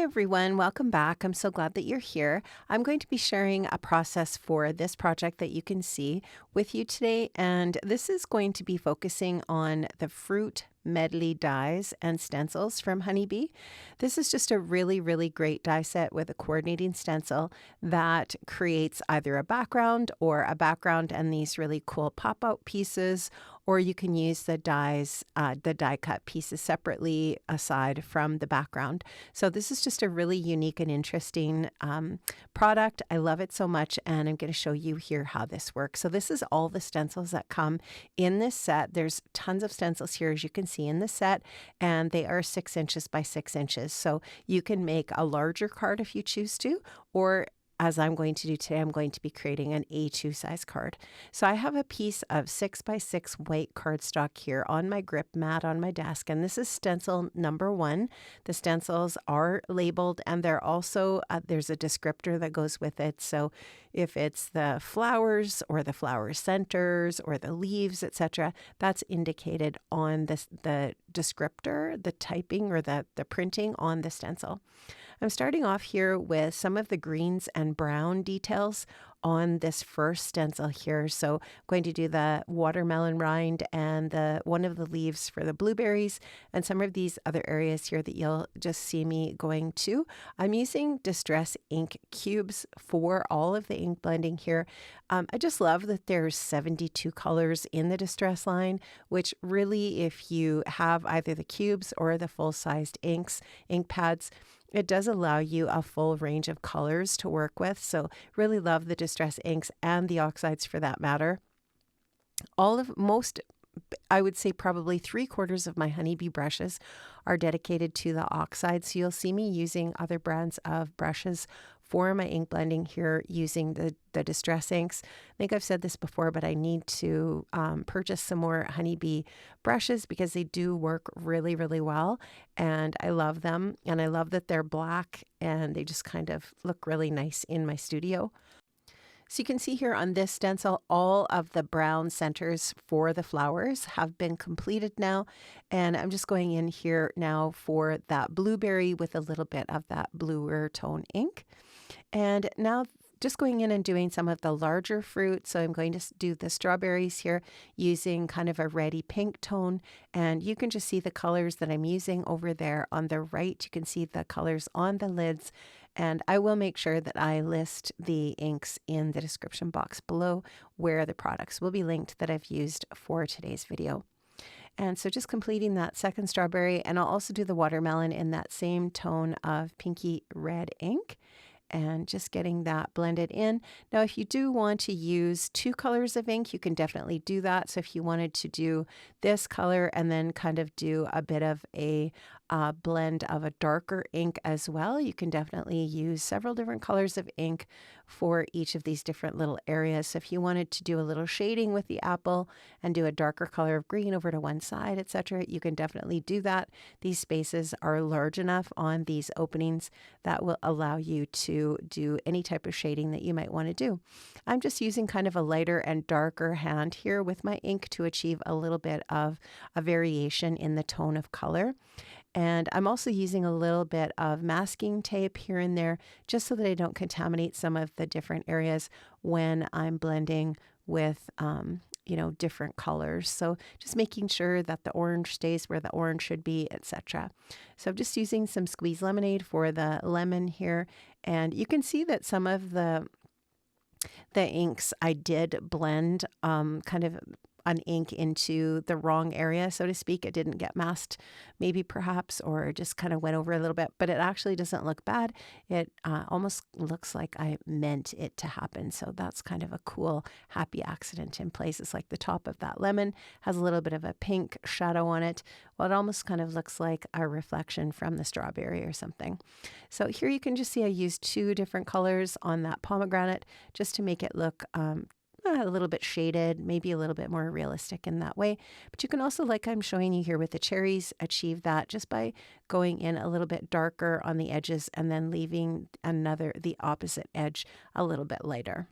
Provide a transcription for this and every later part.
Hi everyone, welcome back. I'm so glad that you're here. I'm going to be sharing a process for this project that you can see with you today, and this is going to be focusing on the fruit medley dies and stencils from Honeybee. This is just a really great die set with a coordinating stencil that creates either a background and these really cool pop-out pieces, or you can use the dies, the die cut pieces separately aside from the background. So this is just a really unique and interesting product. I love it so much, and I'm going to show you here how this works. So this is all the stencils that come in this set. There's tons of stencils here, as you can see in the set, and they are 6 inches by 6 inches. So you can make a larger card if you choose to, or as I'm going to do today, I'm going to be creating an A2 size card. So I have a piece of 6 by 6 white cardstock here on my grip mat on my desk, and this is stencil number 1. The stencils are labeled, and they're also, there's a descriptor that goes with it. So if it's the flowers or the flower centers or the leaves, etc., that's indicated on the descriptor, the typing or the printing on the stencil. I'm starting off here with some of the greens and brown details on this first stencil here. So I'm going to do the watermelon rind and one of the leaves for the blueberries and some of these other areas here that you'll just see me going to. I'm using Distress ink cubes for all of the ink blending here. I just love that there's 72 colors in the Distress line, which really, if you have either the cubes or the full-sized ink pads, it does allow you a full range of colors to work with. So really love the Distress inks and the oxides for that matter. I would say probably 3/4 of my Honeybee brushes are dedicated to the oxides. So you'll see me using other brands of brushes for my ink blending here using the Distress inks. I think I've said this before, but I need to purchase some more Honeybee brushes because they do work really well, and I love them, and I love that they're black and they just kind of look really nice in my studio. So you can see here on this stencil, all of the brown centers for the flowers have been completed now. And I'm just going in here now for that blueberry with a little bit of that bluer tone ink. And now just going in and doing some of the larger fruit. So I'm going to do the strawberries here using kind of a reddy pink tone. And you can just see the colors that I'm using over there on the right. You can see the colors on the lids. And I will make sure that I list the inks in the description box below where the products will be linked that I've used for today's video. And so just completing that second strawberry, and I'll also do the watermelon in that same tone of pinky red ink, and just getting that blended in. Now, if you do want to use 2 colors of ink, you can definitely do that. So if you wanted to do this color and then kind of do a bit of a blend of a darker ink as well, you can definitely use several different colors of ink for each of these different little areas. So if you wanted to do a little shading with the apple and do a darker color of green over to one side, etc., you can definitely do that. These spaces are large enough on these openings that will allow you to do any type of shading that you might want to do. I'm just using kind of a lighter and darker hand here with my ink to achieve a little bit of a variation in the tone of color. And I'm also using a little bit of masking tape here and there just so that I don't contaminate some of the different areas when I'm blending with different colors. So just making sure that the orange stays where the orange should be, etc. So I'm just using some squeezed lemonade for the lemon here. And you can see that some of the inks I did blend kind of an ink into the wrong area, so to speak. It didn't get masked, maybe perhaps, or just kind of went over a little bit, but it actually doesn't look bad. It almost looks like I meant it to happen. So that's kind of a cool, happy accident in places. Like the top of that lemon has a little bit of a pink shadow on it. Well, it almost kind of looks like a reflection from the strawberry or something. So here you can just see I used 2 different colors on that pomegranate just to make it look a little bit shaded, maybe a little bit more realistic in that way. But you can also, like I'm showing you here with the cherries, achieve that just by going in a little bit darker on the edges and then leaving the opposite edge a little bit lighter.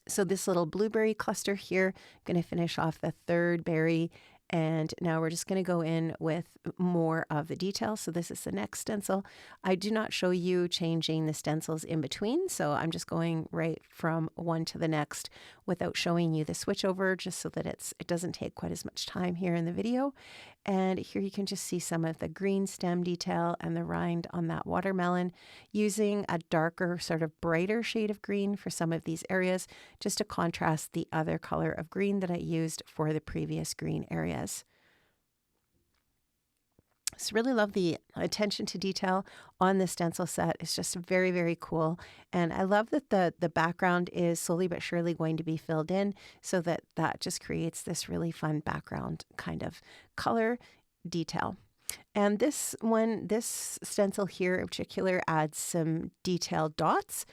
So this little blueberry cluster here, I'm going to finish off the third berry And now we're just going to go in with more of the detail. So this is the next stencil. I do not show you changing the stencils in between. So I'm just going right from one to the next without showing you the switch over, just so that it doesn't take quite as much time here in the video. And here you can just see some of the green stem detail and the rind on that watermelon, using a darker, sort of brighter shade of green for some of these areas, just to contrast the other color of green that I used for the previous green areas. So really love the attention to detail on the stencil set. It's just very, very cool. And I love that the background is slowly but surely going to be filled in, so that just creates this really fun background kind of color detail. And this stencil here in particular adds some detailed dots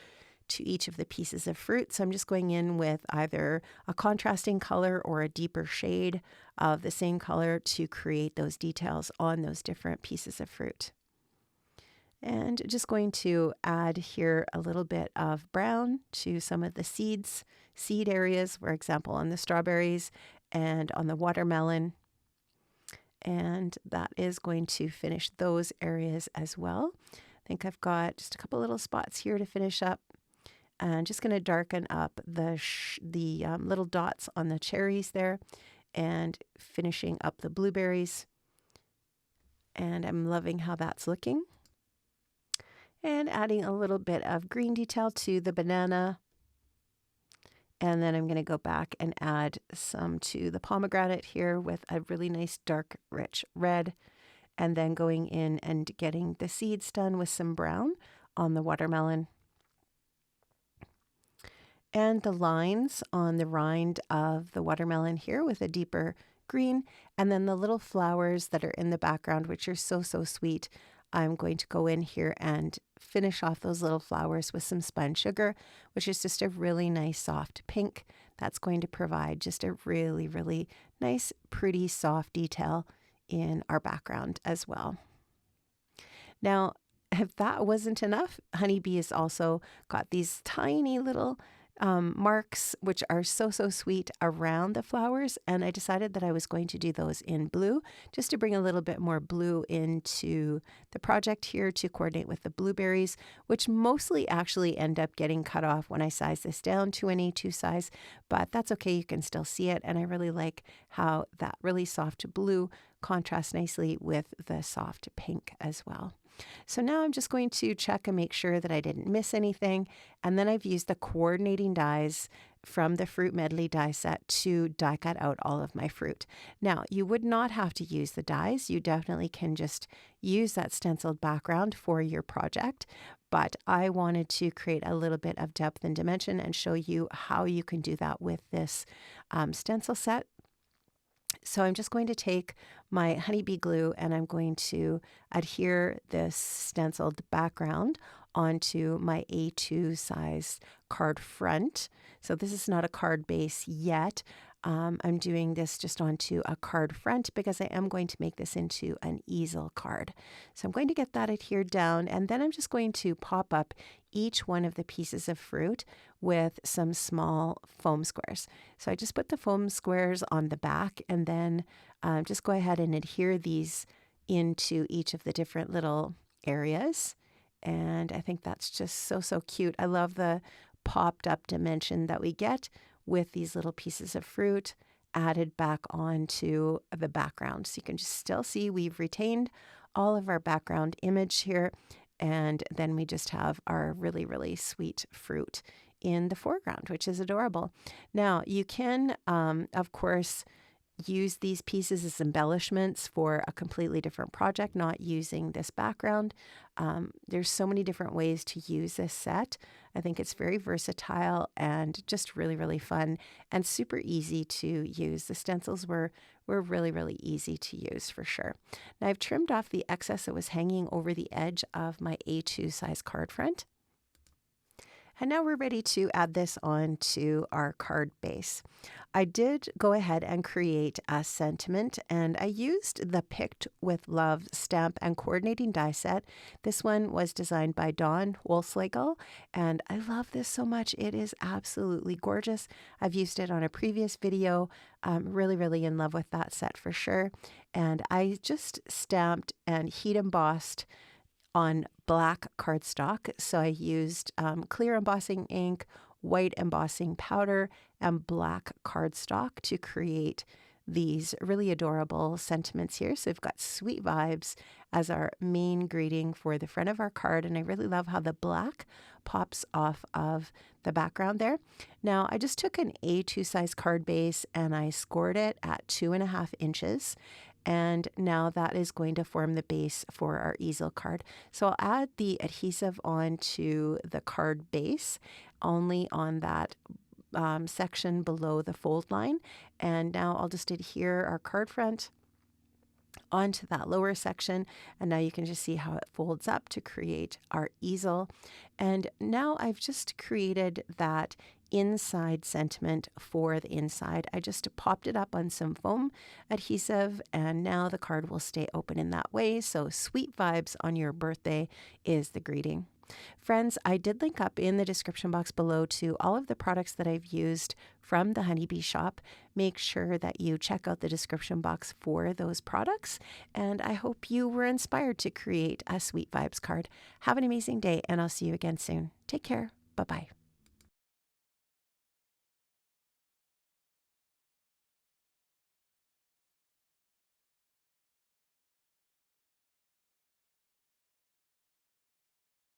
to each of the pieces of fruit. So I'm just going in with either a contrasting color or a deeper shade of the same color to create those details on those different pieces of fruit. And just going to add here a little bit of brown to some of the seed areas, for example, on the strawberries and on the watermelon. And that is going to finish those areas as well. I think I've got just a couple little spots here to finish up. And just going to darken up the little dots on the cherries there, and finishing up the blueberries. And I'm loving how that's looking. And adding a little bit of green detail to the banana. And then I'm going to go back and add some to the pomegranate here with a really nice dark, rich red. And then going in and getting the seeds done with some brown on the watermelon. And the lines on the rind of the watermelon here with a deeper green. And then the little flowers that are in the background, which are so, so sweet. I'm going to go in here and finish off those little flowers with some spun sugar, which is just a really nice soft pink. That's going to provide just a really, really nice, pretty soft detail in our background as well. Now, if that wasn't enough, Honeybee has also got these tiny little marks, which are so, so sweet around the flowers. And I decided that I was going to do those in blue, just to bring a little bit more blue into the project here to coordinate with the blueberries, which mostly actually end up getting cut off when I size this down to an A2 size, but that's okay. You can still see it. And I really like how that really soft blue contrasts nicely with the soft pink as well. So now I'm just going to check and make sure that I didn't miss anything. And then I've used the coordinating dies from the Fruit Medley die set to die cut out all of my fruit. Now, you would not have to use the dies. You definitely can just use that stenciled background for your project. But I wanted to create a little bit of depth and dimension and show you how you can do that with this stencil set. So I'm just going to take my Honeybee glue and I'm going to adhere this stenciled background onto my A2 size card front. So this is not a card base yet. I'm doing this just onto a card front because I am going to make this into an easel card. So I'm going to get that adhered down, and then I'm just going to pop up each one of the pieces of fruit with some small foam squares. So I just put the foam squares on the back, and then just go ahead and adhere these into each of the different little areas. And I think that's just so, so cute. I love the popped up dimension that we get with these little pieces of fruit added back onto the background. So you can just still see we've retained all of our background image here. And then we just have our really, really sweet fruit in the foreground, which is adorable. Now you can, of course, use these pieces as embellishments for a completely different project, not using this background. There's so many different ways to use this set. I think it's very versatile and just really, really fun and super easy to use. The stencils were really, really easy to use for sure. Now I've trimmed off the excess that was hanging over the edge of my A2 size card front. And now we're ready to add this on to our card base. I did go ahead and create a sentiment, and I used the Picked with Love stamp and coordinating die set. This one was designed by Dawn Wolfslegel, and I love this so much. It is absolutely gorgeous. I've used it on a previous video. Really, really in love with that set for sure. And I just stamped and heat embossed on black cardstock. So I used clear embossing ink, white embossing powder, and black cardstock to create these really adorable sentiments here. So we've got Sweet Vibes as our main greeting for the front of our card. And I really love how the black pops off of the background there. Now I just took an A2 size card base and I scored it at 2.5 inches. And now that is going to form the base for our easel card. So I'll add the adhesive onto the card base, only on that section below the fold line. And now I'll just adhere our card front onto that lower section, and now you can just see how it folds up to create our easel. And now I've just created that inside sentiment for the inside. I just popped it up on some foam adhesive, and now the card will stay open in that way. So Sweet Vibes on your birthday is the greeting. Friends, I did link up in the description box below to all of the products that I've used from the Honeybee shop. Make sure that you check out the description box for those products, and I hope you were inspired to create a Sweet Vibes card. Have an amazing day, and I'll see you again soon. Take care. Bye-bye.